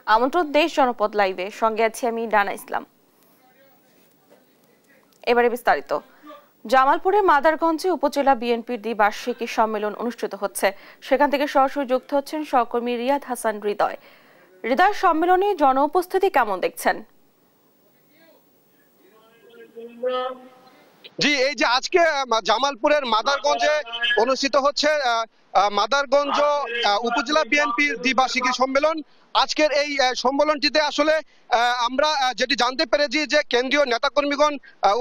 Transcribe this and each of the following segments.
আমন্ত্রণ দেশ জনপদ লাইভে, সঙ্গে আছি আমি ডানা ইসলাম। এবারে বিস্তারিত। জামালপুরে মাদারগঞ্জে উপজেলা বিএনপির দ্বিবার্ষিকী সম্মেলন অনুষ্ঠিত হচ্ছে। সেখান থেকে সরাসরি যুক্ত হচ্ছেন সহকর্মী রিয়াদ হাসান হৃদয়। হৃদয়, সম্মেলনে জন উপস্থিতি কেমন দেখছেন? জি, এই যে আজকে জামালপুরের মাদারগঞ্জে অনুষ্ঠিত হচ্ছে মাদারগঞ্জ উপজেলা বিএনপির দ্বিবার্ষিকী সম্মেলন। আজকের এই সম্মেলনটিতে আসলে আমরা যেটি জানতে পেরেছি যে কেন্দ্রীয় নেতাকর্মীগণ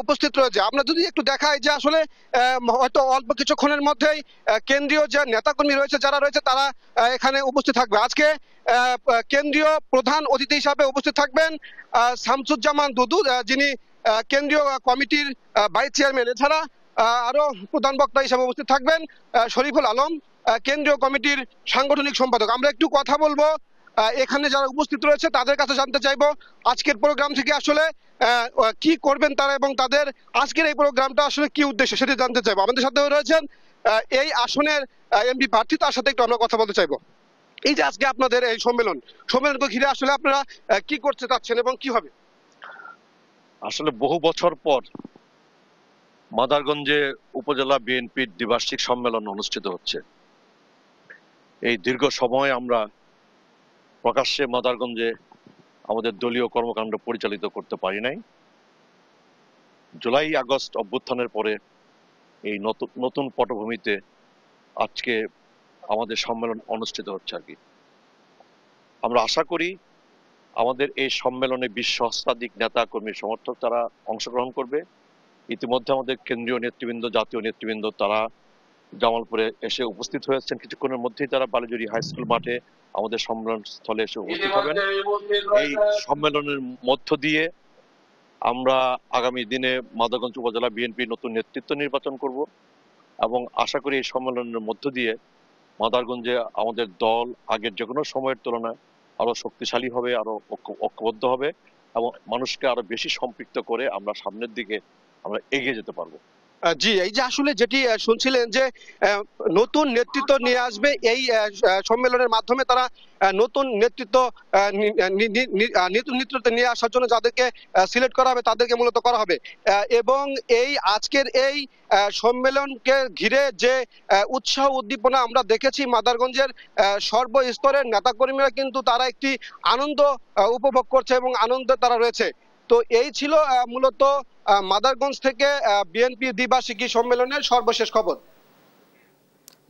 উপস্থিত রয়েছে। আমরা যদি একটু দেখাই যে আসলে হয়তো অল্প কিছুক্ষণের মধ্যেই কেন্দ্রীয় যে নেতাকর্মী রয়েছে যারা রয়েছে তারা এখানে উপস্থিত থাকবে। আজকে কেন্দ্রীয় প্রধান অতিথি হিসাবে উপস্থিত থাকবেন শামসুজ্জামান দুদু, যিনি কেন্দ্রীয় কমিটির ভাইস চেয়ারম্যান। এছাড়া আরো প্রধান বক্তা হিসেবে উপস্থিত থাকবেন শরীফুল আলম, কেন্দ্রীয় কমিটির সাংগঠনিক সম্পাদক। আমরা একটু কথা বলবো এখানে যারা উপস্থিত রয়েছে তাদের কাছে, জানতে চাইবো আজকের প্রোগ্রাম থেকে আসলে কি করবেন তারা এবং তাদের আজকের এই প্রোগ্রামটা আসলে কি উদ্দেশ্য সেটি জানতে চাইবো। আমাদের সাথে রয়েছেন এই আসনের এমপি প্রার্থী, তার সাথে একটু আমরা কথা বলতে চাইবো। এই যে আজকে আপনাদের এই সম্মেলনকে ঘিরে আসলে আপনারা কি করতে চাচ্ছেন এবং কি হবে? আসলে বহু বছর পর মাদারগঞ্জে উপজেলা বিএনপির দ্বিবার্ষিক সম্মেলন অনুষ্ঠিত হচ্ছে। এই দীর্ঘ সময় আমরা প্রকাশ্যে মাদারগঞ্জে আমাদের দলীয় কর্মকাণ্ড পরিচালিত করতে পারি নাই। জুলাই আগস্ট অভ্যুত্থানের পরে এই নতুন পটভূমিতে আজকে আমাদের সম্মেলন অনুষ্ঠিত হচ্ছে আর কি। আমরা আশা করি আমাদের এই সম্মেলনে 20 সহস্রাধিক নেতা কর্মী সমর্থক তারা অংশগ্রহণ করবে। ইতিমধ্যে আমাদের কেন্দ্রীয় নেতৃবৃন্দ, জাতীয় নেতৃবৃন্দ তারা জামালপুরে এসে উপস্থিত হয়েছেন। কিছুক্ষণের মধ্যেই তারা বালিজুরি হাই স্কুল মাঠে আমাদের সম্মেলন স্থলে এসে উপস্থিত হবেন। এই সম্মেলনের মধ্য দিয়ে আমরা আগামী দিনে মাদারগঞ্জ উপজেলা বিএনপি নতুন নেতৃত্ব নির্বাচন করব এবং আশা করি এই সম্মেলনের মধ্য দিয়ে মাদারগঞ্জে আমাদের দল আগের যে কোনো সময়ের তুলনায় আরো শক্তিশালী হবে, আরো ঐক্যবদ্ধ হবে এবং মানুষকে আরো বেশি সম্পৃক্ত করে আমরা সামনের দিকে আমরা এগিয়ে যেতে পারবো। জি, এই যে আসলে যেটি শুনছিলেন যে নতুন নেতৃত্ব নিয়ে আসবে এই সম্মেলনের মাধ্যমে, তারা নতুন নেতৃত্ব নিয়ে আসার জন্য যাদেরকে সিলেক্ট করা হবে তাদেরকে মূলত করা হবে। এবং এই আজকের এই সম্মেলনকে ঘিরে যে উৎসাহ উদ্দীপনা আমরা দেখেছি মাদারগঞ্জের সর্বস্তরের নেতাকর্মীরা কিন্তু তারা একটি আনন্দ উপভোগ করছে এবং আনন্দে তারা রয়েছে। তো এই ছিল মূলত মাদারগঞ্জ থেকে বিএনপি দ্বিবার্ষিকী সম্মেলনের সর্বশেষ খবর।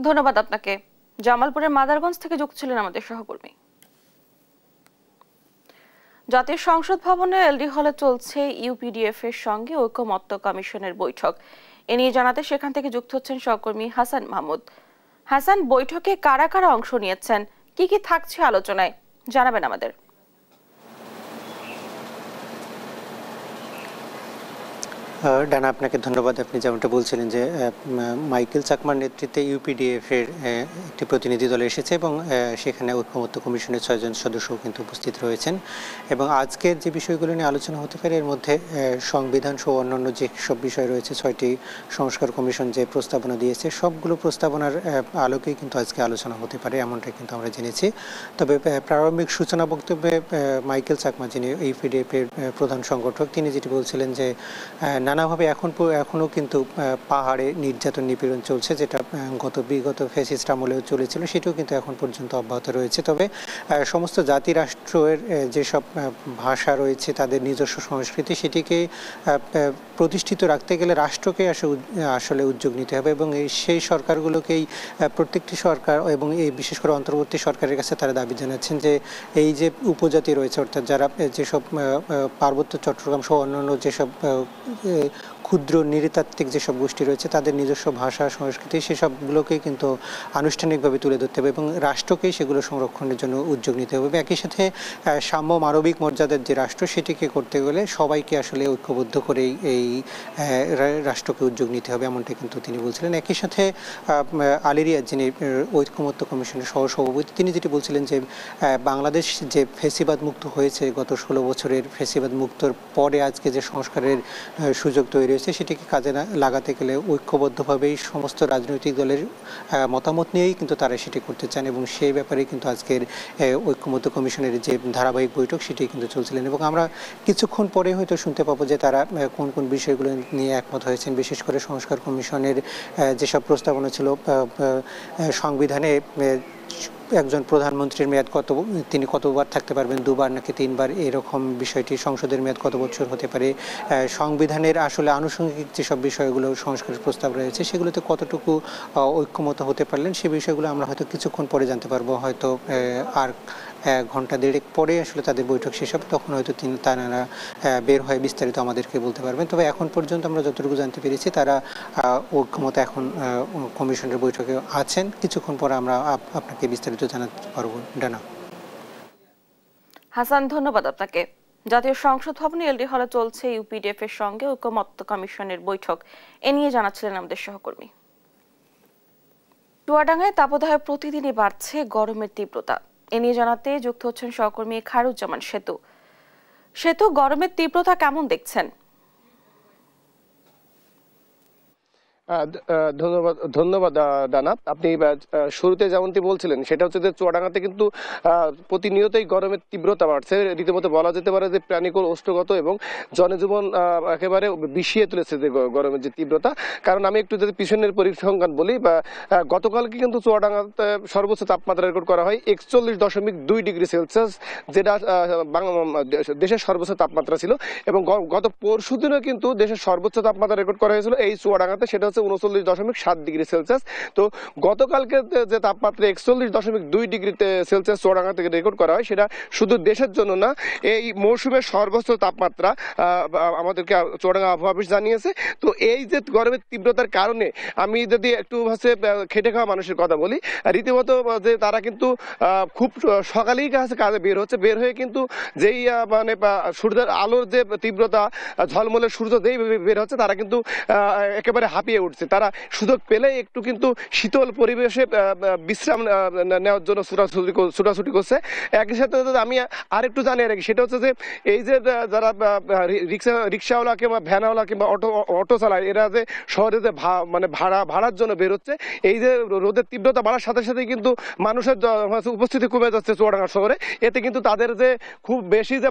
ধন্যবাদ আপনাকে। জামালপুরের মাদারগঞ্জ থেকে যুক্ত ছিলেন আমাদের সহকর্মী। জাতীয় সংসদ ভবনে এলডি হলে চলছে ইউপিডিএফ এর সঙ্গে ঐকমত্য কমিশনের বৈঠক। এ নিয়ে জানাতে সেখান থেকে যুক্ত হচ্ছেন সহকর্মী হাসান মাহমুদ। হাসান, বৈঠকে কারা কারা অংশ নিয়েছেন, কি কি থাকছে আলোচনায় জানাবেন আমাদের। ডানা, আপনাকে ধন্যবাদ। আপনি যেমনটা বলছিলেন যে মাইকেল চাকমার নেতৃত্বে ইউপিডিএফ এর একটি প্রতিনিধি দল এসেছে এবং সেখানে ঐকমত্য কমিশনের 6 জন সদস্য কিন্তু উপস্থিত রয়েছেন এবং আজকের যে বিষয়গুলো নিয়ে আলোচনা হতে পারে এর মধ্যে সংবিধান সহ অন্যান্য যে সব বিষয় রয়েছে, 6টি সংস্কার কমিশন যে প্রস্তাবনা দিয়েছে সবগুলো প্রস্তাবনার আলোকেই কিন্তু আজকে আলোচনা হতে পারে, এমনটাই কিন্তু আমরা জেনেছি। তবে প্রারম্ভিক সূচনা বক্তব্যে মাইকেল চাকমা, যিনি ইউপিডিএফ এর প্রধান সংগঠক, তিনি যেটি বলছিলেন যে নানাভাবে এখনও কিন্তু পাহাড়ে নির্যাতন নিপীড়ন চলছে, যেটা বিগত ফ্যাসিস্ট আমলেও চলেছিল, সেটাও কিন্তু এখন পর্যন্ত অব্যাহত রয়েছে। তবে সমস্ত জাতি রাষ্ট্রের যেসব ভাষা রয়েছে, তাদের নিজস্ব সংস্কৃতি, সেটিকে প্রতিষ্ঠিত রাখতে গেলে রাষ্ট্রকে আসলে উদ্যোগ নিতে হবে এবং সেই সরকারগুলোকেই প্রত্যেকটি সরকার এবং এই বিশেষ করে অন্তর্বর্তী সরকারের কাছে তারা দাবি জানাচ্ছেন যে এই যে উপজাতি রয়েছে, অর্থাৎ যারা যেসব পার্বত্য চট্টগ্রাম সহ অন্যান্য যেসব ক্ষুদ্র নৃতাত্ত্বিক যেসব গোষ্ঠী রয়েছে, তাদের নিজস্ব ভাষা সংস্কৃতি সেসবগুলোকেই কিন্তু আনুষ্ঠানিকভাবে তুলে ধরতে হবে এবং রাষ্ট্রকেই সেগুলো সংরক্ষণের জন্য উদ্যোগ নিতে হবে। একই সাথে সাম্য মানবিক মর্যাদার যে রাষ্ট্র, সেটিকে করতে গেলে সবাইকে আসলে ঐক্যবদ্ধ করেই এই রাষ্ট্রকে উদ্যোগ নিতে হবে, এমনটা কিন্তু তিনি বলছিলেন। একই সাথে আলিরিয়া, যিনি ঐকমত্য কমিশনের সহসভাপতি, তিনি যেটি বলছিলেন যে বাংলাদেশ যে ফ্যাসিবাদ মুক্ত হয়েছে, গত 16 বছরের ফ্যাসিবাদ মুক্তর পরে আজকে যে সংস্কারের সুযোগ তৈরি রয়েছে সেটিকে কাজে লাগাতে গেলে ঐক্যবদ্ধভাবেই সমস্ত রাজনৈতিক দলের মতামত নিয়েই কিন্তু তারা সেটি করতে চান, এবং সেই ব্যাপারে কিন্তু আজকের ঐক্যমত্য কমিশনের যে ধারাবাহিক বৈঠক সেটি কিন্তু চলছিলেন। এবং আমরা কিছুক্ষণ পরে হয়তো শুনতে পাবো যে তারা কোন কোন বিষয়গুলো নিয়ে একমত হয়েছেন। বিশেষ করে সংস্কার কমিশনের যেসব প্রস্তাবনা ছিল, সংবিধানে একজন প্রধানমন্ত্রীর মেয়াদ তিনি কতবার থাকতে পারবেন, 2বার নাকি 3বার, এরকম বিষয়টি, সংসদের মেয়াদ কত বছর হতে পারে, সংবিধানের আসলে আনুষঙ্গিক যেসব বিষয়গুলো সংস্কারের প্রস্তাব রয়েছে সেগুলোতে কতটুকু ঐক্যমত হতে পারলেন, সে বিষয়গুলো আমরা হয়তো কিছুক্ষণ পরে জানতে পারবো। হয়তো আর ঘন্টা দেড়েক পরে আসলে তাদের বৈঠক শেষ হবে, তখন হয়তো তারা বের হয়ে বিস্তারিত আমাদেরকে বলতে পারবেন। তবে এখন পর্যন্ত আমরা যতটুকু জানতে পেরেছি তারা ঐক্যমত এখন কমিশনের বৈঠকে আছেন। কিছুক্ষণ পরে আমরা আপনাকে বিস্তারিত জানাতে পারবো। ডানা। হাসান, ধন্যবাদ আপনাকে। জাতীয় সংসদ ভবনে এলডি হলে চলছে ইউপিডিএফ এর সঙ্গে ঐকমত্য কমিশনের বৈঠক, এ নিয়ে জানাচ্ছিলেন আমাদের সহকর্মী। চুয়াডাঙ্গায় তাপদাহে প্রতিদিনই বাড়ছে গরমের তীব্রতা, এ নিয়ে জানাতে যুক্ত হচ্ছেন সহকর্মী খায়রুজ্জামান সেতু। গরমের তীব্রতা কেমন দেখছেন? ধন্যবাদ দানা। আপনি শুরুতে যেমনটি বলছিলেন সেটা হচ্ছে যে চুয়াডাঙ্গাতে কিন্তু প্রতিনিয়তই গরমের তীব্রতা বাড়ছে। রীতিমতো বলা যেতে পারে যে প্রাণীকুল, ওষ্ঠগত এবং জনজীবন একেবারে বিষিয়ে তুলেছে যে গরমের যে তীব্রতা। কারণ আমি একটু যদি পিছনের পরিসংখ্যান বলি, গতকালকে কিন্তু চুয়াডাঙ্গাতে সর্বোচ্চ তাপমাত্রা রেকর্ড করা হয় 41.2 ডিগ্রি সেলসিয়াস, যেটা দেশের সর্বোচ্চ তাপমাত্রা ছিল। এবং গত পরশুদিনও কিন্তু দেশের সর্বোচ্চ তাপমাত্রা রেকর্ড করা হয়েছিল এই চুয়াডাঙ্গাতে, সেটা 39.7 ডিগ্রি সেলসিয়াস। তো গতকালকে যে তাপমাত্রা 41.2 ডিগ্রি সেলসিয়াস চুয়াডাঙ্গা থেকে রেকর্ড করা হয়, সেটা শুধু দেশের জন্য না, এই মৌসুমের সর্বোচ্চ তাপমাত্রা আমাদেরকে চুয়াডাঙ্গা আবহাওয়া অফিস জানিয়েছে। তো এই যে গরমের তীব্রতার কারণে আমি যদি একটু হচ্ছে খেটে খাওয়া মানুষের কথা বলি, রীতিমতো যে তারা কিন্তু খুব সকালেই কাজে বের হয়ে কিন্তু যেই মানে সূর্যের আলোর যে তীব্রতা, ঝলমলে সূর্য যেই বের হচ্ছে, তারা কিন্তু একেবারে হাঁপিয়ে উঠছে। তারা সুযোগ পেলে একটু কিন্তু শীতল পরিবেশে বিশ্রাম নেওয়ার জন্য ছুটাছুটি করছে। একই সাথে আমি আরেকটু জানিয়ে রাখি, সেটা হচ্ছে যে এই যে যারা রিক্সাওয়ালা কিংবা ভ্যানওয়ালা কিংবা অটো চালায়, এরা যে শহরে যে মানে ভাড়ার জন্য বেরোচ্ছে, এই যে রোদের তীব্রতা বাড়ার সাথে সাথে কিন্তু মানুষের উপস্থিতি কমে যাচ্ছে চুয়াডাঙ্গা শহরে। এতে কিন্তু তাদের যে খুব বেশি যে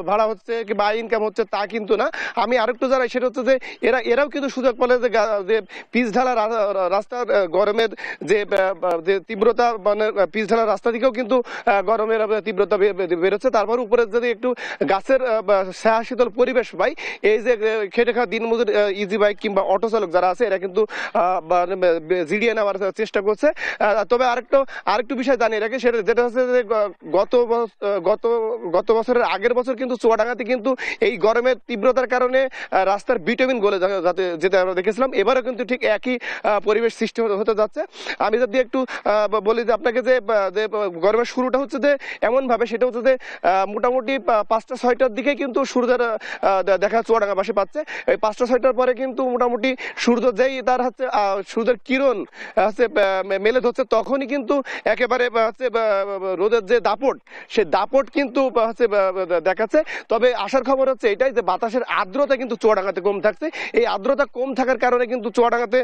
ভাড়া হচ্ছে কিংবা ইনকাম হচ্ছে তা কিন্তু না। আমি আরেকটু জানাই, সেটা হচ্ছে যে এরাও কিন্তু সুযোগ পেলে যে পিচ ঢালা রাস্তার গরমের যে তীব্রতা, মানে পিচ ঢালা রাস্তা থেকেও কিন্তু গরমের তীব্রতা বেরোচ্ছে। তারপর উপরে যদি একটু গাছের ছায়া শীতল পরিবেশ পাই, এই যে খেটে খাওয়া দিনমজুর ইজি বাইক কিংবা অটো চালক যারা আছে, এরা কিন্তু জিরিয়ে নেওয়ার চেষ্টা করছে। তবে আরেকটু বিষয় জানিয়ে রাখি, যেটা হচ্ছে যে গত বছরের আগের বছর কিন্তু চুয়াডাঙ্গাতে কিন্তু এই গরমের তীব্রতার কারণে রাস্তার ভিটামিন গলে যেটা আমরা দেখেছিলাম। এবারও কিন্তু ঠিক একই পরিবেশ সৃষ্টি হতে যাচ্ছে। আমি যদি একটু বলি যে আপনাকে, যে গরমের শুরুটা হচ্ছে যে এমন ভাবে, সেটা হচ্ছে যে মোটামুটি 5টা-6টার দিকে কিন্তু সূর্যের দেখা চুয়াডাঙ্গাবাসী পাচ্ছে। এই 5টা-6টার পরে কিন্তু মোটামুটি সূর্য যেই তার হচ্ছে সূর্যের কিরণ হচ্ছে মেলে ধরছে, তখনই কিন্তু একেবারে হচ্ছে রোদের যে দাপট, সে দাপট কিন্তু হচ্ছে দেখাচ্ছে। তবে আসার খবর হচ্ছে এটাই যে বাতাসের আর্দ্রতা কিন্তু চুয়াডাঙ্গাতে কম থাকছে। এই আর্দ্রতা কম থাকার কারণে কিন্তু চুয়াডাঙ্গাতে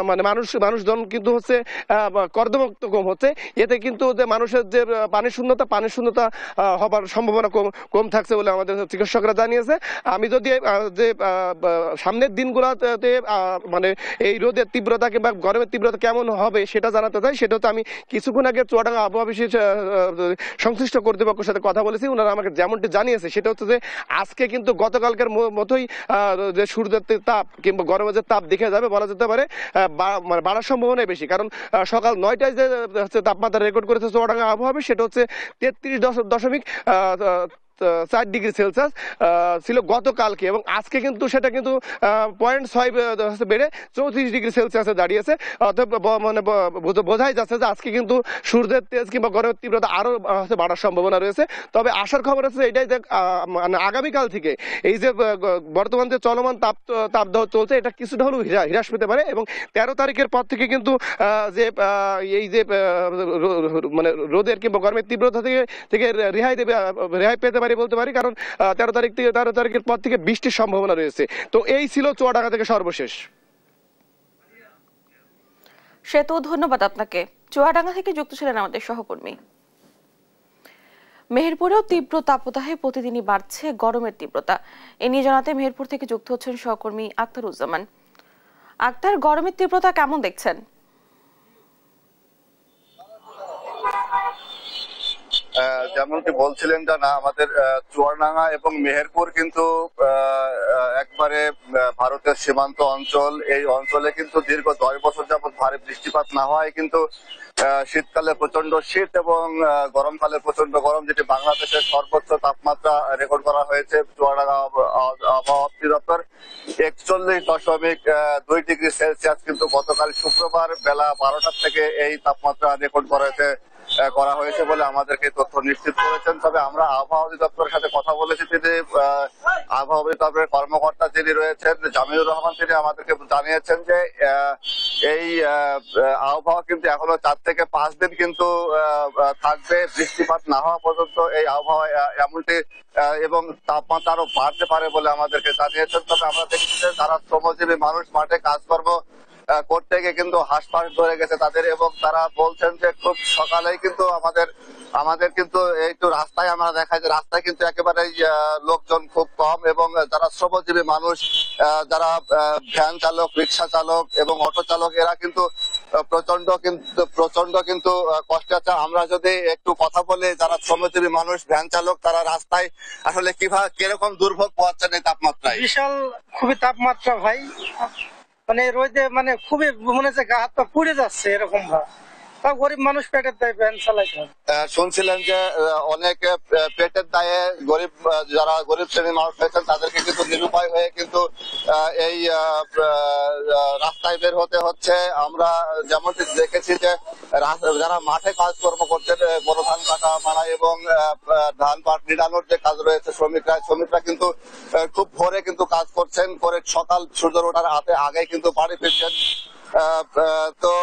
মানে মানুষজন কিন্তু হচ্ছে কর্দমাক্ত কম হচ্ছে। এতে কিন্তু যে মানুষের যে পানির শূন্যতা হবার সম্ভাবনা কম থাকছে বলে আমাদের চিকিৎসকরা জানিয়েছে। আমি যদি যে সামনের দিনগুলোতে মানে এই রোদের তীব্রতা কিংবা গরমের তীব্রতা কেমন হবে সেটা জানাতে চাই। সেটা হচ্ছে, আমি কিছুক্ষণ আগে চুয়াডাঙ্গা আবহাওয়া অফিসের সংশ্লিষ্ট কর্তৃপক্ষের সাথে কথা বলেছি। ওনারা আমাকে যেমনটি জানিয়েছে, সেটা হচ্ছে যে আজকে কিন্তু গতকালকের মতোই যে সূর্যের তাপ কিংবা গরমের যে তাপ দেখে যাবে, বলা যেতে পারে মানে বাড়ার সম্ভাবনাই বেশি। কারণ সকাল 9টায় যে হচ্ছে তাপমাত্রা রেকর্ড করেছে চুয়াডাঙ্গা আবহাওয়া অফিস, সেটা হচ্ছে 33.4 ডিগ্রি সেলসিয়াস ছিল গতকালকে, এবং আজকে কিন্তু সেটা কিন্তু 0.6 বেড়ে 34 ডিগ্রি সেলসিয়াসে দাঁড়িয়েছে। অর্থাৎ মানে বোঝাই যাচ্ছে যে আজকে কিন্তু সূর্যের তেজ কিংবা গরমের তীব্রতা আরো বাড়ার সম্ভাবনা রয়েছে। তবে আসার খবর হচ্ছে এটাই যে মানে আগামীকাল থেকে এই যে বর্তমান যে চলমান তাপদাহ চলছে, এটা কিছুটা হলেও হ্রাস পেতে পারে। এবং 13 তারিখের পর থেকে কিন্তু যে এই যে মানে রোদের কিংবা গরমের তীব্রতা থেকে রেহাই পেতে পারে তাড়াতাড়ি বলতে পারি, কারণ 13 তারিখের পর থেকে বৃষ্টির সম্ভাবনা রয়েছে। তো এই ছিল চুয়াডাঙ্গা থেকে সর্বশেষ। সেতু, ধন্যবাদ আপনাকে। চুয়াডাঙ্গা থেকে যুক্ত ছিলেন আমাদের সহকর্মী। মেহেরপুরেও তীব্র তাপদাহে প্রতিদিনই বাড়ছে গরমের তীব্রতা। এ নিয়ে জানাতে মেহেরপুর থেকে যুক্ত হচ্ছেন সহকর্মী আক্তারুজ্জামান। আক্তার, গরমের তীব্রতা কেমন দেখছেন? যেমনটি বলছিলেন জানা, আমাদের চুয়াডাঙ্গা এবং মেহেরপুর কিন্তু একবারে ভারতের সীমান্ত অঞ্চল। এই অঞ্চলে কিন্তু দীর্ঘ 10 বছর যাবৎ ভারী বৃষ্টিপাত না হয় কিন্তু শীতকালে প্রচন্ড শীত এবং গরমকালে প্রচন্ড গরম, যেটি বাংলাদেশের সর্বোচ্চ তাপমাত্রা রেকর্ড করা হয়েছে চুয়াডাঙ্গা আবহাওয়া অধিদপ্তর 41.2 ডিগ্রি সেলসিয়াস কিন্তু গতকাল শুক্রবার বেলা 12টা থেকে এই তাপমাত্রা রেকর্ড করা হয়েছে বলে আমাদেরকে তথ্য নিশ্চিত করেছেন। তবে আমরা আবহাওয়া অধিদপ্তরের সাথে কথা বলেছি, তিনি আবহাওয়া অধিদপ্তরের কর্মকর্তা যিনি রয়েছেন জামিলুর রহমান, তিনি আমাদেরকে জানিয়েছেন যে এই আবহাওয়া কিন্তু এখনো 4 থেকে 5 দিন কিন্তু থাকবে, বৃষ্টিপাত না হওয়া পর্যন্ত এই আবহাওয়া এমনটি এবং তাপমাত্রা আরো বাড়তে পারে বলে আমাদেরকে জানিয়েছেন। তবে আমরা দেখছি যে যারা শ্রমজীবী মানুষ মাঠে কাজকর্ম করতে গিয়ে কিন্তু হাঁসফাঁস ধরে গেছে তাদের, এবং তারা বলছেন যে খুব সকালেই কিন্তু আমাদের কিন্তু একটু রাস্তায় আমরা দেখা যায় রাস্তায় কিন্তু একেবারেই লোকজন খুব কম, এবং যারা শ্রমজীবী মানুষ, যারা ভ্যান চালক, রিক্সা চালক এবং অটো চালক, এরা কিন্তু প্রচন্ড কিন্তু কষ্টে আছে। আমরা যদি একটু কথা বলি, যারা শ্রমজীবী মানুষ, ভ্যান চালক, তারা রাস্তায় আসলে কিরকম দুর্ভোগ পাচ্ছেন এই তাপমাত্রায়? বিশাল খুবই তাপমাত্রা ভাই, মানে রোদে মানে খুবই মনে হচ্ছে গা হাত পা পুড়ে যাচ্ছে এরকম ভাব। তাও গরিব মানুষ পেটের দায়ে ভ্যান চালাইতে হয়। শুনছিলেন যে অনেক পেটের দায়ে যারা গরিব শ্রেণীর মানুষ হয়েছেন তাদেরকে কিন্তু নিরুপায় হয়ে কিন্তু এই রাস্তায় বের হতে হচ্ছে। আমরা যেমনটি দেখেছি যে যারা মাঠে কাজকর্ম করছেন, বড় ধান কাটা, মারা এবং ধান পাট নিড়ানোর যে কাজ রয়েছে, শ্রমিকরা কিন্তু খুব ভোরে কিন্তু কাজ করছেন, করে সকাল সূর্য ওঠার আগে কিন্তু বাড়ি ফিরছেন। তো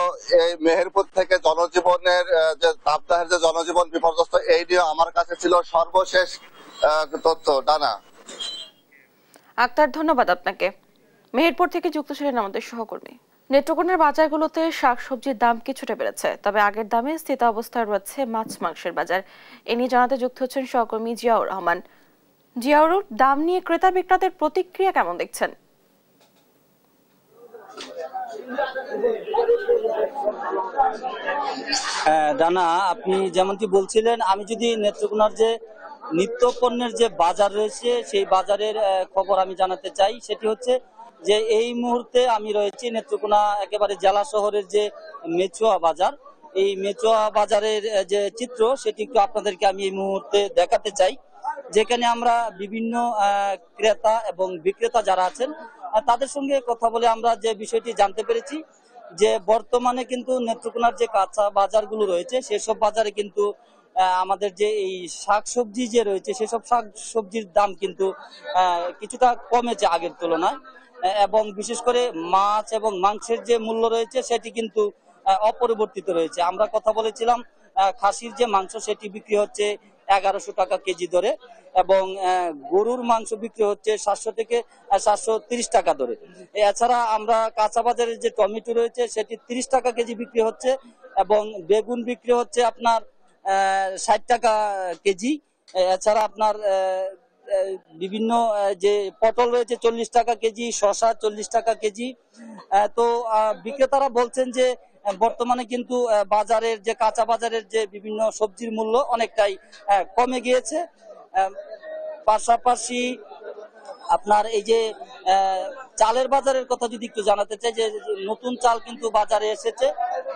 এই মেহেরপুর থেকে জনজীবনের যে তাপদাহের যে জনজীবন বিপর্যস্ত, এই নিয়ে আমার কাছে ছিল সর্বশেষ তথ্য। ডানা। আক্তার, ধন্যবাদ আপনাকে। মেহেরপুর থেকে যুক্ত ছিলেন আমাদের সহকর্মী। নেত্রকোনার বাজারগুলোতে শাকসবজির দাম কিছুটা বেড়েছে, তবে আগের দামে স্থিতাবস্থায় রয়েছে মাছ মাংসের বাজার। এ নিয়ে জানাতে যুক্ত হচ্ছেন সহকর্মী জিয়াউর রহমান। জিয়াউর, দাম নিয়ে ক্রেতা বিক্রেতাদের প্রতিক্রিয়া কেমন দেখছেন? ডানা, আপনি যেমনটি বলছিলেন, আমি যদি নেত্রকোনার যে নিত্য পণ্যের যে বাজার রয়েছে সেই বাজারের খবর আমি জানাতে চাই, সেটি হচ্ছে যে এই মুহূর্তে আমি রয়েছি নেত্রকোনা একেবারে জেলা শহরের যে মেচুয়া বাজার। এই মেচুয়া বাজারের যে চিত্র সেটি একটু আপনাদেরকে আমি এই মুহূর্তে দেখাতে চাই, যেখানে আমরা বিভিন্ন ক্রেতা এবং বিক্রেতা যারা আছেন তাদের সঙ্গে কথা বলে আমরা যে বিষয়টি জানতে পেরেছি যে বর্তমানে কিন্তু নেত্রকোনার যে কাঁচা বাজারগুলো রয়েছে সেসব বাজারে কিন্তু আমাদের যে এই শাকসবজি যে রয়েছে সেসব শাকসবজির দাম কিন্তু কিছুটা কমেছে আগের তুলনায়, এবং বিশেষ করে মাছ এবং মাংসের যে মূল্য রয়েছে সেটি কিন্তু অপরিবর্তিত রয়েছে। আমরা কথা বলেছিলাম খাসির যে মাংস সেটি বিক্রি হচ্ছে 1100 টাকা কেজি দরে, এবং গরুর মাংস বিক্রি হচ্ছে 700 থেকে 730 টাকা দরে। এছাড়া আমরা কাঁচা বাজারের যে টমেটো রয়েছে সেটি 30 টাকা কেজি বিক্রি হচ্ছে, এবং বেগুন বিক্রি হচ্ছে আপনার 60 টাকা কেজি। এছাড়া আপনার বিভিন্ন যে পটল রয়েছে 40 টাকা কেজি, শসা 40 টাকা কেজি। তো বিক্রেতারা বলছেন যে বর্তমানে কিন্তু বাজারের যে কাঁচা বাজারের যে বিভিন্ন সবজির মূল্য অনেকটাই কমে গিয়েছে। পাশাপাশি আপনার এই যে চালের বাজারের কথা যদি একটু জানাতে চাই, যে নতুন চাল কিন্তু বাজারে এসেছে,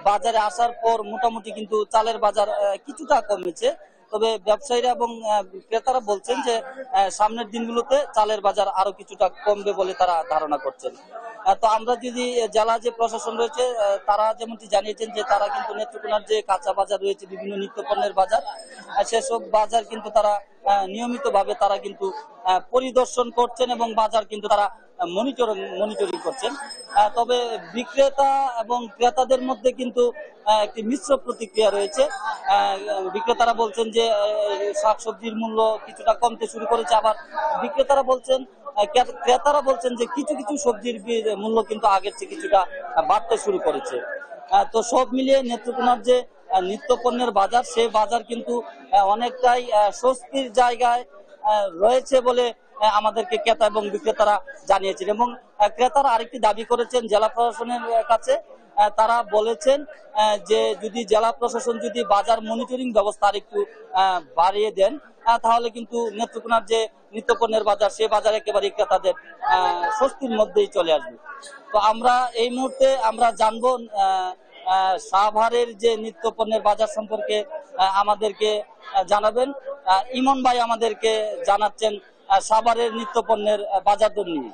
বাজারে আসার পর মোটামুটি কিন্তু চালের বাজার কিছুটা কমেছে, তবে ব্যবসায়ীরা এবং ক্রেতারা বলছেন যে সামনের দিনগুলোতে চালের বাজার আরো কিছুটা কমবে বলে তারা ধারণা করছেন। তো আমরা যদি জেলা যে প্রশাসন রয়েছে তারা যেমনটি জানিয়েছেন যে তারা কিন্তু নেত্রকোনার যে কাঁচা বাজার রয়েছে, বিভিন্ন নিত্য পণ্যের বাজার, সেসব বাজার কিন্তু তারা নিয়মিতভাবে তারা কিন্তু পরিদর্শন করছেন এবং বাজার কিন্তু তারা মনিটরিং করছেন। তবে বিক্রেতা এবং ক্রেতাদের মধ্যে কিন্তু একটি মিশ্র প্রতিক্রিয়া রয়েছে। বিক্রেতারা বলছেন যে শাকসবজির মূল্য কিছুটা কমতে শুরু করেছে, আবার ক্রেতারা বলছেন যে কিছু কিছু সবজির মূল্য কিন্তু আগের চেয়ে কিছুটা বাড়তে শুরু করেছে। তো সব মিলিয়ে নেত্রকোনার যে নিত্য পণ্যের বাজার, সেই বাজার কিন্তু অনেকটাই স্বস্তির জায়গায় রয়েছে বলে আমাদেরকে ক্রেতা এবং বিক্রেতারা জানিয়েছেন। এবং ক্রেতারা আরেকটি দাবি করেছেন জেলা প্রশাসনের কাছে। তারা বলেছেন যে যদি জেলা প্রশাসন যদি বাজার মনিটরিং ব্যবস্থা আরেকটু বাড়িয়ে দেন, তাহলে কিন্তু নেত্রকোনার যে নিত্যপণ্যের বাজার, সে বাজার একেবারে ক্রেতাদের স্বস্তির মধ্যেই চলে আসবে। তো আমরা এই মুহূর্তে আমরা জানবো সাভারের যে নিত্যপণ্যের বাজার সম্পর্কে আমাদেরকে জানাবেন ইমন ভাই, আমাদেরকে জানাচ্ছেন সাভারের নিত্যপণ্যের বাজার দর নিয়ে।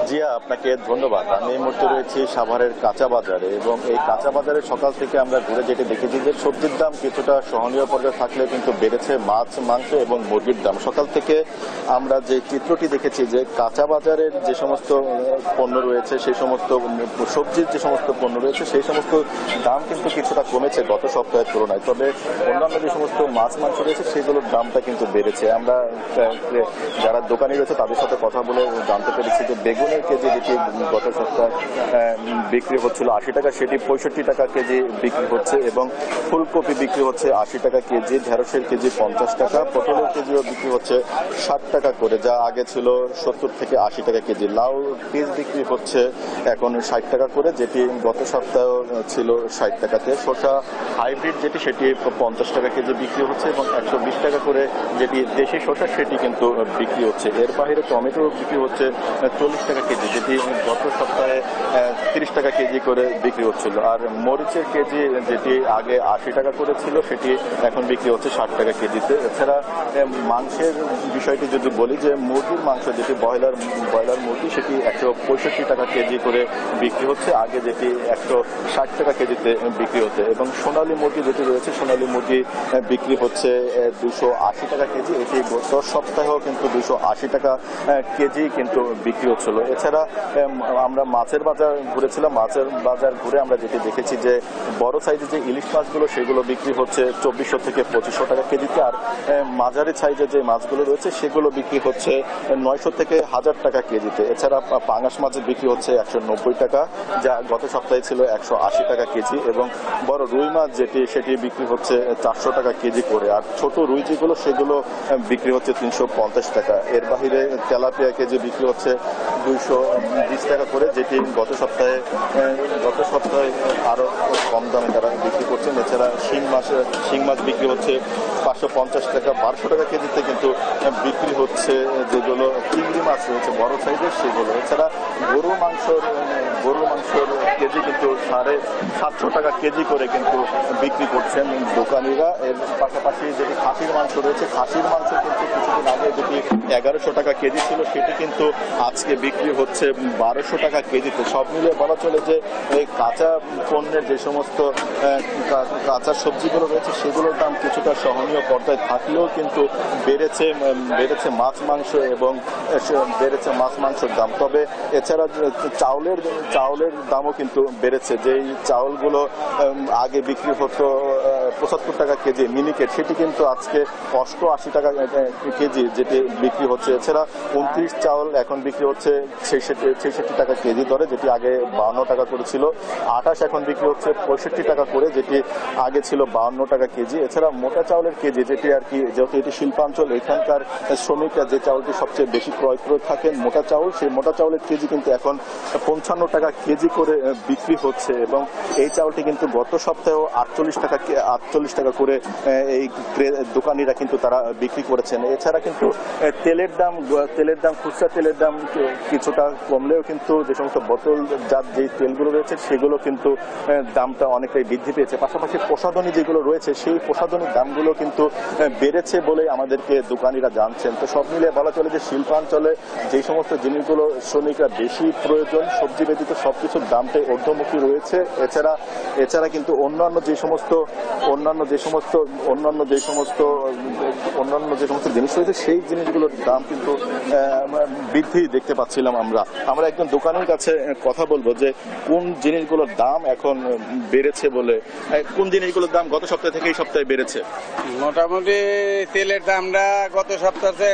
জিয়া, আপনাকে ধন্যবাদ। আমি এই মুহূর্তে রয়েছি সাভারের কাঁচা বাজারে এবং এই কাঁচা বাজারে সকাল থেকে আমরা ঘুরে যেতে দেখেছি যে সবজির দাম কিছুটা সহনীয় পর্যায়ে থাকলে কিন্তু বেড়েছে মাছ, মাংস এবং মুরগির দাম। সকাল থেকে আমরা যে চিত্রটি দেখেছি যে কাঁচা বাজারের যে সমস্ত পণ্য রয়েছে, সেই সমস্ত সবজির যে সমস্ত পণ্য রয়েছে, সেই সমস্ত দাম কিন্তু কিছুটা কমেছে গত সপ্তাহের তুলনায়। তবে অন্যান্য যে সমস্ত মাছ, মাংস রয়েছে সেগুলোর দামটা কিন্তু বেড়েছে। আমরা যারা দোকানি রয়েছে তাদের সাথে কথা বলে জানতে পেরেছি যে বেগুনের কেজি যেটি গত সপ্তাহে বিক্রি হচ্ছিল 80 টাকা, সেটি 65 টাকা কেজি বিক্রি হচ্ছে এবং ফুলকপি বিক্রি হচ্ছে 80 টাকা কেজি, ঢেঁড়সের কেজি 50 টাকা, পটলের কেজিও বিক্রি হচ্ছে 60 টাকা করে, যা আগে ছিল 70 থেকে 80 টাকা কেজি। লাউ পিস বিক্রি হচ্ছে এখন 60 টাকা করে, যেটি গত সপ্তাহে ছিল 60 টাকাতে। শসা হাইব্রিড যেটি, সেটি 50 টাকা কেজি বিক্রি হচ্ছে এবং 120 টাকা করে যেটি দেশি শসা, সেটি কিন্তু বিক্রি হচ্ছে। এর বাইরে টমেটো বিক্রি হচ্ছে 40 টাকা কেজি, যেটি গত সপ্তাহে 30 টাকা কেজি করে বিক্রি হচ্ছিল। আর মরিচের কেজি যেটি আগে 80 টাকা করে ছিল, সেটি এখন বিক্রি হচ্ছে 60 টাকা কেজিতে। এছাড়া মাংসের বিষয়টি যদি বলি যে মুরগির মাংস যেটি ব্রয়লার মুরগি, সেটি 165 টাকা কেজি করে বিক্রি হচ্ছে, আগে যেটি 160 টাকা কেজিতে বিক্রি হচ্ছে। এবং সোনালী মুরগি যেটি রয়েছে, সোনালী মুরগি বিক্রি হচ্ছে 280 টাকা কেজি, এটি গত সপ্তাহেও কিন্তু 280 টাকা কেজি কিন্তু বিক্রি হচ্ছিল। এছাড়া আমরা মাছের বাজার ঘুরেছিলাম, মাছের বাজার ঘুরে আমরা যেটি দেখেছি যে বড় সাইজের যে ইলিশ মাছগুলো, সেগুলো বিক্রি হচ্ছে 2400 থেকে 2500 টাকা কেজিতে, আর মাঝারি সাইজের যে মাছগুলো রয়েছে সেগুলো বিক্রি হচ্ছে 900 থেকে 1000 টাকা কেজিতে। এছাড়া পাঙাশ মাছের বিক্রি হচ্ছে 190 টাকা, যা গত সপ্তাহে ছিল 180 টাকা কেজি, এবং বড় রুই মাছ যেটি, সেটি বিক্রি হচ্ছে 400 টাকা কেজি করে, আর ছোট রুই যেগুলো সেগুলো বিক্রি হচ্ছে 350 টাকা। এর বাহিরে তেলাপিয়া কেজি বিক্রি হচ্ছে 220 টাকা করে, যেটি গত সপ্তাহে আরো কম দামে তারা বিক্রি করছেন। এছাড়া শিং মাছ বিক্রি হচ্ছে 550 টাকা, 1200 টাকা কেজিতে কিন্তু বিক্রি হচ্ছে যেগুলো চিংড়ি মাছ রয়েছে বড় সাইজের, সেগুলো। এছাড়া গরুর মাংসর কেজি কিন্তু 750 টাকা কেজি করে কিন্তু বিক্রি করছেন দোকানিরা। এর পাশাপাশি যেটি খাসির মাংস রয়েছে, খাসির মাংস কিন্তু কিছুদিন আগে যেটি 1100 টাকা কেজি ছিল, সেটি কিন্তু আজকে বিক্রি হচ্ছে 1200 টাকা কেজিতে। সব মিলিয়ে বলা চলে যে এই কাঁচা পণ্যের যে সমস্ত কাঁচা সবজিগুলো রয়েছে, সেগুলোর দাম কিছুটা সহনীয় পর্যায়ে থাকলেও কিন্তু বেড়েছে মাছ মাংস এবং বেড়েছে মাছ মাংসের দাম। তবে এছাড়া চাউলের দামও কিন্তু বেড়েছে। যেই চাউলগুলো আগে বিক্রি হতো 75 টাকা কেজি মিনিকেট, সেটি কিন্তু আজকে 88 টাকা কেজি যেটি বিক্রি হচ্ছে। এছাড়া 29 চাউল এখন বিক্রি হচ্ছে 66 টাকা কেজি দরে, যেটি আগে 52 টাকা করেছিল। 28 এখন বিক্রি হচ্ছে 65 টাকা করে, যেটি আগে ছিল 52 টাকা কেজি। এছাড়া মোটা চাউলের কেজি, যেটি আর কি, যেহেতু এটি শিল্পাঞ্চল, এখানকার শ্রমিকরা যে চাউলটি সবচেয়ে বেশি ক্রয় করে থাকেন মোটা চাউল, সেই মোটা চাউলের কেজি কিন্তু এখন 55 টাকা কেজি করে বিক্রি হচ্ছে। এবং এই চাউলটি কিন্তু গত সপ্তাহেও 48 টাকা করে এই দোকানিরা কিন্তু তারা বিক্রি করেছেন। এছাড়া কিন্তু তেলের দাম খুচরা তেলের দাম কিছুটা কমলেও কিন্তু যে সমস্ত বোতলজাত যে তেলগুলো রয়েছে সেগুলো কিন্তু দামটা অনেকটাই বৃদ্ধি পেয়েছে। পাশাপাশি প্রসাধনী যেগুলো রয়েছে সেই প্রসাধনীর দামগুলো কিন্তু বেড়েছে বলে আমাদেরকে দোকানিরা জানছেন। তো সব মিলিয়ে বলা চলে যে শিল্পাঞ্চলে যে সমস্ত জিনিসগুলো শ্রমিকরা বেশি প্রয়োজন সবজি ব্যতীত সবকিছুর দামটাই ঊর্ধ্বমুখী রয়েছে। এছাড়া কিন্তু অন্যান্য যে সমস্ত জিনিস রয়েছে সেই জিনিসগুলোর দাম কিন্তু বৃদ্ধি দেখতে পাচ্ছিলাম। আমরা একজন দোকানের কাছে কথা বলবো যে কোন জিনিসগুলোর দাম এখন বেড়েছে বলে, কোন জিনিসগুলোর দাম গত সপ্তাহ থেকে এই সপ্তাহে বেড়েছে? মোটামুটি তেলের দামটা গত সপ্তাহে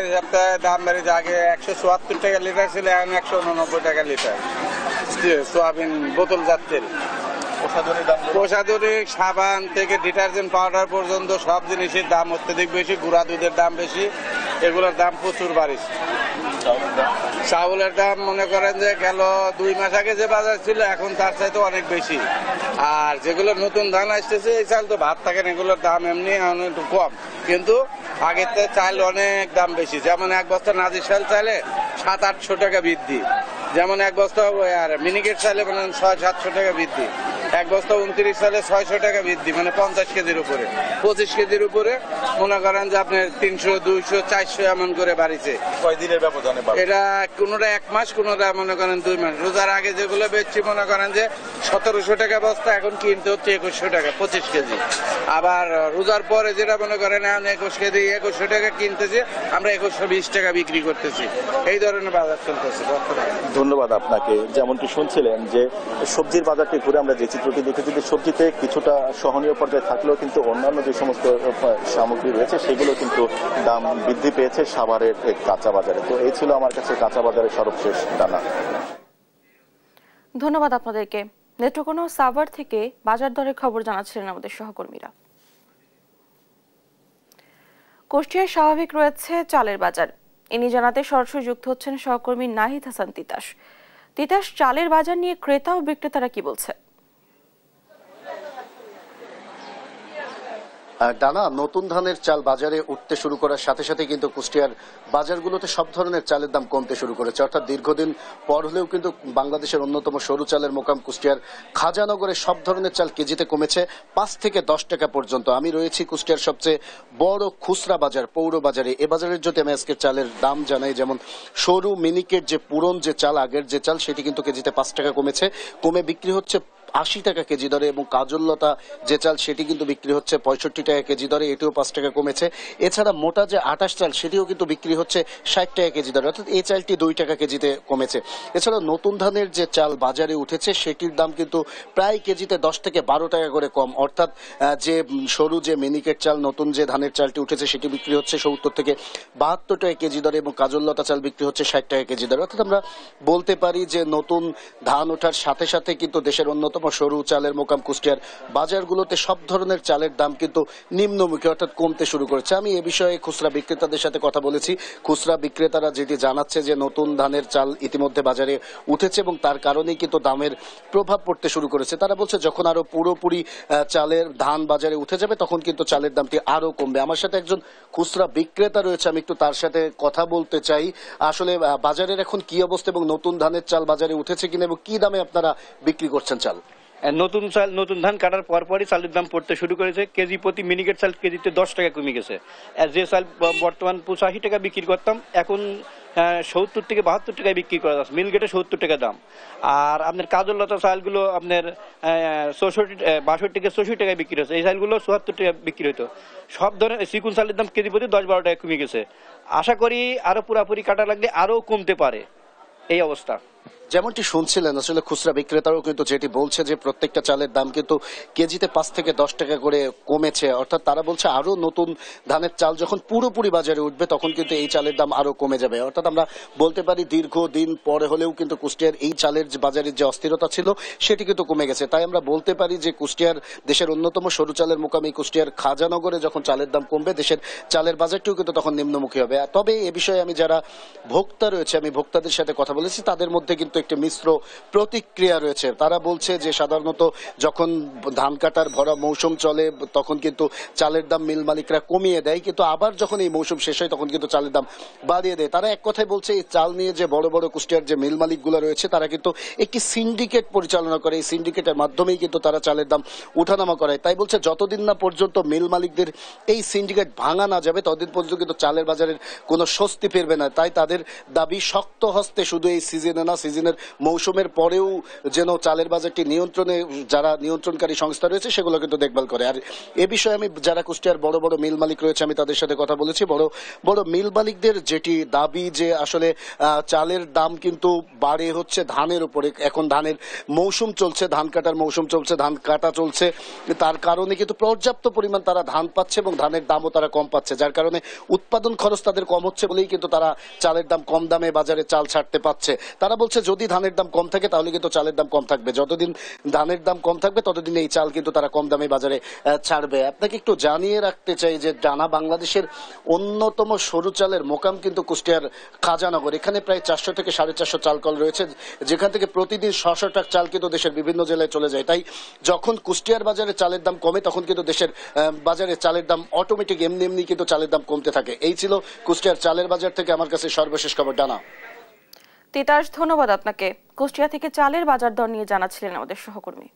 দাম বেড়েছে। আগে 174 টাকা লিটার ছিল, এখন 189 টাকা লিটার। সোয়াবিন বোতলজাত তেল, প্রসাধনী সাবান থেকে ডিটারজেন্ট পাউডার পর্যন্ত সব জিনিসের দাম অত্যধিক বেশি। গুঁড়া দুধের দাম বেশি, এগুলোর দাম প্রচুর বাড়িছে। চাউলের দাম মনে করেন যে গেল 2 মাস আগে যে বাজার ছিল এখন তার চাইতে অনেক বেশি। আর যেগুলো নতুন ধান আসতেছে এই চাল তো ভাত থাকেন, এগুলোর দাম এমনি একটু কম, কিন্তু আগের থেকে চাল অনেক দাম বেশি। যেমন এক বস্তা নাজির চাল চাইলে 700-800 টাকা বৃদ্ধি, যেমন এক বস্তা আর মিনিকেট চাইলে মানে 600-700 টাকা বৃদ্ধি, এক বস্তা 29 সালে 600 টাকা বৃদ্ধি, মানে 50 কেজির উপরে। 25 কেজির উপরে মনে করেন যে আপনার 300, 200, 400 এমন করে বাড়িছে। কয়দিনের ব্যবধানে? এটা কোনোটা 1 মাস, কোনোটা মনে করেন 2 মাস। রোজার আগে যেগুলো বেচছি মনে করেন যে 1700 টাকা বস্তা, এখন কিনতে হচ্ছে 2100 টাকা 25 কেজি। আবার রোজার পরে যেটা মনে করেন এখন 21 কেজি 2100 টাকা কিনতেছে, আমরা 2120 টাকা বিক্রি করতেছি। এই ধরনের বাজার চলতেছে। ধন্যবাদ আপনাকে। যেমনটি শুনছিলেন যে সবজির বাজারটি ঘুরে আমরা যে চিত্রটি দেখেছি যে সবজিতে কিছুটা সহনীয় পর্যায়ে থাকলেও কিন্তু অন্যান্য যে সমস্ত সামগ্রী রয়েছে সেগুলো কিন্তু দাম বৃদ্ধি পেয়েছে সাভারের কাঁচা বাজারে। তো এই ছিল আমার কাছে কাঁচা বাজারের সর্বশেষ জানা। ধন্যবাদ আপনাদেরকে। নেত্রকোনা ও সাভার থেকে বাজার দরের খবর জানাচ্ছিলেন আমাদের সহকর্মীরা। কুষ্টিয়ায় স্বাভাবিক রয়েছে চালের বাজার, ইনি জানাতে সরাসরি যুক্ত হচ্ছেন সহকর্মী নাহিদ হাসান তিতাস। তিতাস, চালের বাজার নিয়ে ক্রেতা ও বিক্রেতারা কি বলছে? ডানা, নতুন ধানের চাল বাজারে উঠতে শুরু করার সাথে সাথে কিন্তু কুষ্টিয়ার বাজারগুলোতে সব ধরনের চালের দাম কমতে শুরু করেছে। অর্থাৎ দীর্ঘদিন পর হলেও কিন্তু বাংলাদেশের অন্যতম সরু চালের মোকাম কুষ্টিয়ার খাজানগরে সব ধরনের চাল কেজিতে কমেছে 5 থেকে 10 টাকা পর্যন্ত। আমি রয়েছি কুষ্টিয়ার সবচেয়ে বড় খুচরা বাজার পৌর বাজারে। এ বাজারের যদি আমি আজকে চালের দাম জানাই, যেমন সরু মিনিকেট যে পুরন যে চাল, আগের যে চাল, সেটি কিন্তু কেজিতে 5 টাকা কমে বিক্রি হচ্ছে 80 টাকা কেজি দরে, এবং কাজললতা যে চাল সেটি কিন্তু বিক্রি হচ্ছে 65 টাকা কেজি দরে, এটিও 5 টাকা কমেছে। এছাড়া মোটা যে 28 চাল সেটিও কিন্তু বিক্রি হচ্ছে 60 টাকা কেজি দরে, অর্থাৎ এই চালটি 2 টাকা কেজিতে কমেছে। এছাড়া নতুন ধানের যে চাল বাজারে উঠেছে সেটির দাম কিন্তু প্রায় কেজিতে 10 থেকে 12 টাকা করে কম। অর্থাৎ যে সরু যে মিনিকেট চাল, নতুন যে ধানের চালটি উঠেছে সেটি বিক্রি হচ্ছে 70 থেকে 72 টাকা কেজি দরে, এবং কাজললতা চাল বিক্রি হচ্ছে 60 টাকা কেজি দরে। অর্থাৎ আমরা বলতে পারি যে নতুন ধান ওঠার সাথে সাথে কিন্তু দেশের অন্যতম সরু চালের মোকাম কুষ্টিয়ার বাজারগুলোতে সব ধরনের চালের দাম কিন্তু নিম্নমুখী, অর্থাৎ কমতে শুরু করেছে। আমি এ বিষয়ে খুচরা বিক্রেতাদের সাথে কথা বলেছি। খুচরা বিক্রেতারা যেটি জানাচ্ছে যে নতুন ধানের চাল ইতিমধ্যে বাজারে উঠেছে এবং তার কারণেই কিন্তু দামের প্রভাব পড়তে শুরু করেছে। তারা বলছে যখন আরো পুরোপুরি চালের ধান বাজারে উঠে যাবে তখন কিন্তু চালের দামটি আরো কমবে। আমার সাথে একজন খুচরা বিক্রেতা রয়েছে, আমি একটু তার সাথে কথা বলতে চাই। আসলে বাজারের এখন কি অবস্থা এবং নতুন ধানের চাল বাজারে উঠেছে কিনা এবং কি দামে আপনারা বিক্রি করছেন চাল? নতুন ধান কাটার পরপরই চালের দাম পড়তে শুরু করেছে। কেজি প্রতি মিনিকেট চাল কেজিতে 10 টাকা কমে গেছে। যে চাল বর্তমান 85 টাকা বিক্রি করতাম এখন 70 থেকে 72 টাকায় বিক্রি করা যাচ্ছে। মিল গেটে 70 টাকা দাম। আর আপনার কাজললতা চালগুলো আপনার 62 থেকে 64 টাকায় বিক্রি হচ্ছে। এই চালগুলো 74 টাকা বিক্রি হতো। সব ধরনের চিকুন চালের দাম কেজি প্রতি 10-12 টাকা কমে গেছে। আশা করি আরো পুরাপুরি কাটা লাগলে আরো কমতে পারে এই অবস্থা। যেমনটি শুনছিলেন, আসলে খুচরা বিক্রেতারাও কিন্তু যেটি বলছে যে প্রত্যেকটা চালের দাম কিন্তু কেজিতে 5 থেকে 10 টাকা করে কমেছে। অর্থাৎ তারা বলছে আরো নতুন ধানের চাল যখন পুরোপুরি বাজারে উঠবে তখন কিন্তু এই চালের দাম আরো কমে যাবে। অর্থাৎ আমরা বলতে পারি দীর্ঘদিন পরে হলেও কিন্তু কুষ্টিয়ার এই চালের বাজারের যে অস্থিরতা ছিল সেটি কিন্তু কমে গেছে। তাই আমরা বলতে পারি যে কুষ্টিয়ার দেশের অন্যতম সরু চালের মোকামে কুষ্টিয়ার খাজানগরে যখন চালের দাম কমবে দেশের চালের বাজারটিও কিন্তু তখন নিম্নমুখী হবে। তবে এ বিষয়ে আমি যারা ভোক্তা রয়েছে, আমি ভোক্তাদের সাথে কথা বলেছি, তাদের মধ্যে কিন্তু একটি মিশ্র প্রতিক্রিয়া রয়েছে। তারা বলছে যে সাধারণত যখন ধান কাটার ভরা মৌসুম চলে তখন কিন্তু চালের দাম মিল মালিকরা কমিয়ে দেয়, কিন্তু আবার যখন এই মৌসুম শেষ হয় তখন কিন্তু চালের দাম বাড়িয়ে দেয়। তারা এক কথায় বলছে এই চাল নিয়ে যে বড় বড় কুষ্টিয়ার যে মিল মালিকগুলো রয়েছে তারা কিন্তু একটি সিন্ডিকেট পরিচালনা করে, এই সিন্ডিকেটের মাধ্যমেই কিন্তু তারা চালের দাম উঠানামা করায়। তাই বলছে যতদিন না পর্যন্ত মিল মালিকদের এই সিন্ডিকেট ভাঙা না যাবে ততদিন পর্যন্ত কিন্তু চালের বাজারের কোনো স্বস্তি ফিরবে না। তাই তাদের দাবি শক্ত হস্তে শুধু এই সিজনে না, সিজনের মৌসুমের পরেও যেন চালের বাজারটি নিয়ন্ত্রণে যারা নিয়ন্ত্রণকারী সংস্থা রয়েছে সেগুলো কিন্তু দেখভাল করে। আর এ বিষয়ে আমি যারা কুষ্টিয়ার বড় বড় মিল মালিক রয়েছে আমি তাদের সাথে কথা বলেছি। বড় বড় মিল মালিকদের যেটি দাবি যে আসলে চালের দাম কিন্তু বাড়ে হচ্ছে ধানের উপরে। এখন ধানের মৌসুম চলছে, ধান কাটার মৌসুম চলছে, ধান কাটা চলছে, তার কারণে কিন্তু পর্যাপ্ত পরিমাণ তারা ধান পাচ্ছে এবং ধানের দামও তারা কম পাচ্ছে, যার কারণে উৎপাদন খরচ তাদের কম হচ্ছে বলেই কিন্তু তারা চালের দাম কম দামে বাজারে চাল ছাড়তে পারছে। তারা বলছে যদি ধানের দাম কম থাকে তাহলে কিন্তু চালের দাম কম থাকবে, যতদিন ধানের দাম কম থাকবে ততদিন এই চাল কিন্তু তারা কম দামে বাজারে ছাড়বে। আপনাকে একটু জানিয়ে রাখতে চাই যে ডানা বাংলাদেশের অন্যতম সরু চালের মোকাম কিন্তু কুষ্টিয়ার খাজানগর। এখানে প্রায় 400 থেকে 450 চাল কল রয়েছে, যেখান থেকে প্রতিদিন 600 ট্রাক চাল কিন্তু দেশের বিভিন্ন জেলায় চলে যায়। তাই যখন কুষ্টিয়ার বাজারে চালের দাম কমে তখন কিন্তু দেশের বাজারে চালের দাম অটোমেটিক এমনি কিন্তু চালের দাম কমতে থাকে। এই ছিল কুষ্টিয়ার চালের বাজার থেকে আমার কাছে সর্বশেষ খবর। ডানা। তিতাস, ধন্যবাদ আপনাকে। কুষ্টিয়া থেকে চালের বাজার দর নিয়ে জানাচ্ছিলেন আমাদের সহকর্মী।